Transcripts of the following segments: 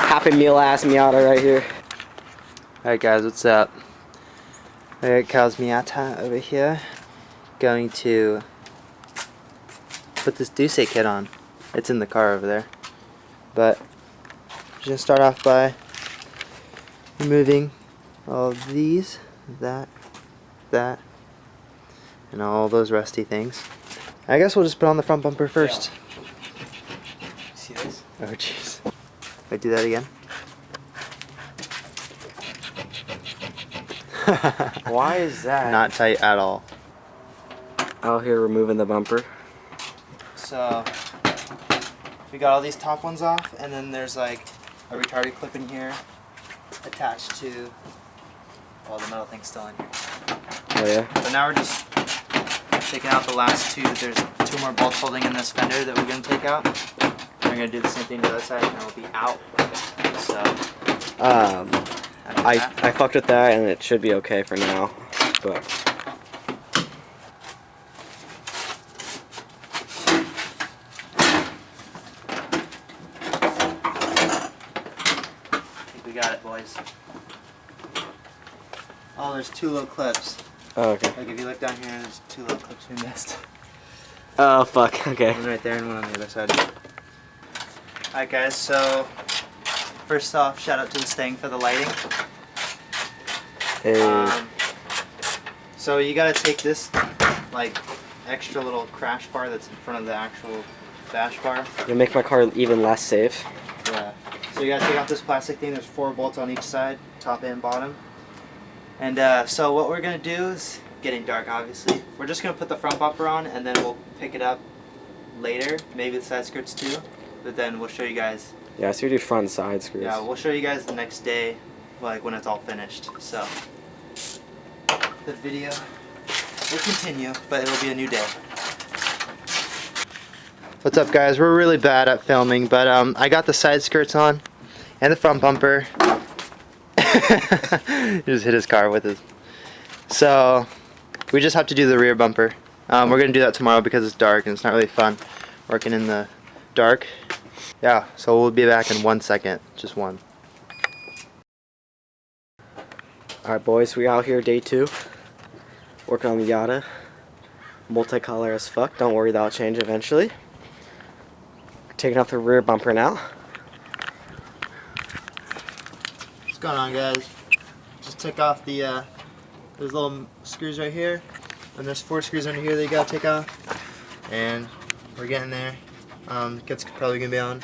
Happy Meal ass Miata right here. Alright guys, what's up? I got Cal's Miata over here. Going to put this DUCE kit on. It's in the car over there. But I'm just gonna start off by removing all of these, that, and all those rusty things. I guess we'll just put on the front bumper first. Yeah. See this? Oh jeez. I do that again. Why is that? Not tight at all. Out here removing the bumper. So we got all these top ones off, and then there's like a retarded clip in here attached to all the metal things still in here. Oh yeah? But now we're just taking out the last two. There's two more bolts holding in this fender that we're going to take out. We're going to do the same thing to the other side, and it'll be out. So I fucked with that, and it should be okay for now. But I think we got it, boys. Oh, there's two little clips. oh, okay. Like if you look down here, there's two little clips we missed. Oh fuck. Okay. One right there and one on the other side. Alright guys, so first off, shout out to the Stang for the lighting. Hey. So you gotta take this like extra little crash bar that's in front of the actual bash bar. It'll make my car even less safe. Yeah. So you gotta take out this plastic thing. There's 4 bolts on each side, top and bottom. And so what we're gonna do is, getting dark obviously, we're just gonna put the front bumper on and then we'll pick it up later, maybe the side skirts too, but then we'll show you guys. Yeah, so we do front and side screws. Yeah, we'll show you guys the next day, like when it's all finished. So the video will continue, but it'll be a new day. What's up guys? We're really bad at filming, but I got the side skirts on and the front bumper. He just hit his car with his. So we just have to do the rear bumper. We're gonna do that tomorrow because it's dark and it's not really fun working in the dark. Yeah, so we'll be back in 1 second, just one. Alright boys, we out here day 2. Working on the Miata. Multicolor as fuck. Don't worry, that'll change eventually. Taking off the rear bumper now. What's going on guys? Just took off the those little screws right here, and there's 4 screws under here that you gotta take off, and we're getting there. It's probably gonna be on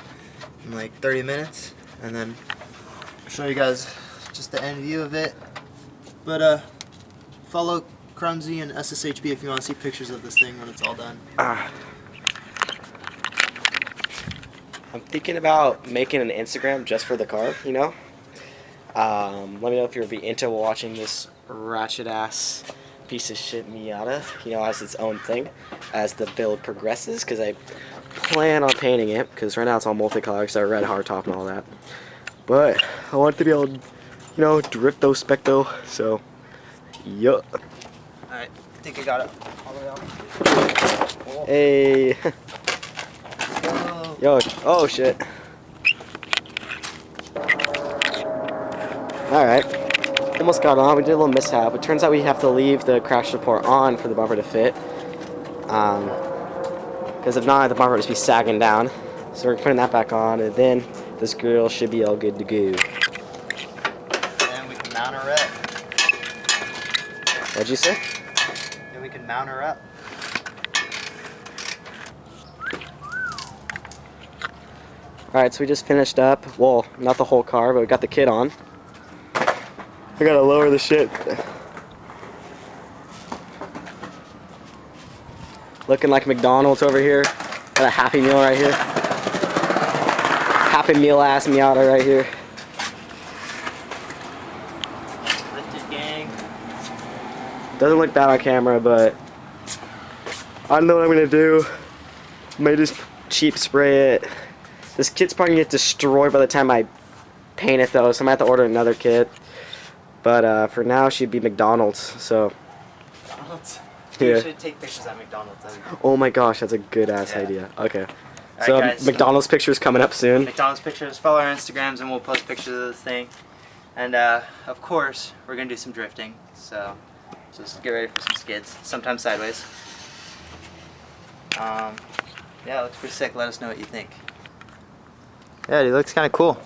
in like 30 minutes, and then I'll show you guys just the end view of it. But follow Crumsy and SSHB if you want to see pictures of this thing when it's all done. I'm thinking about making an Instagram just for the car, you know? Let me know if you'll be into watching this ratchet ass piece of shit Miata, you know, as its own thing as the build progresses, because I plan on painting it, because right now it's all multicolored, so red hardtop and all that. But I want to be able to, you know, drifto specto, so yup. Alright, I think I got it all the way off. Oh. Hey. Whoa. Yo, oh shit. Alright, almost got on. We did a little mishap. It turns out we have to leave the crash support on for the bumper to fit. Because if not, the bumper would just be sagging down. So we're putting that back on, and then this grill should be all good to go. And we can mount her up. What'd you say? Then we can mount her up. Alright, so we just finished up. Well, not the whole car, but we got the kit on. I gotta lower the shit. Looking like McDonald's over here. Got a Happy Meal right here. Happy Meal ass Miata right here. Lifted gang. Doesn't look bad on camera, but I don't know what I'm gonna do. May just cheap spray it. This kit's probably gonna get destroyed by the time I paint it though, so I might have to order another kit. But for now, she'd be McDonald's. So. McDonald's? Yeah. You should take pictures at McDonald's. Oh my gosh, that's a good ass idea. Okay. So Alright, guys. McDonald's pictures coming up soon. McDonald's pictures. Follow our Instagrams and we'll post pictures of this thing. And of course, we're gonna do some drifting. So just get ready for some skids. Sometimes sideways. Yeah, it looks pretty sick. Let us know what you think. Yeah, it looks kind of cool.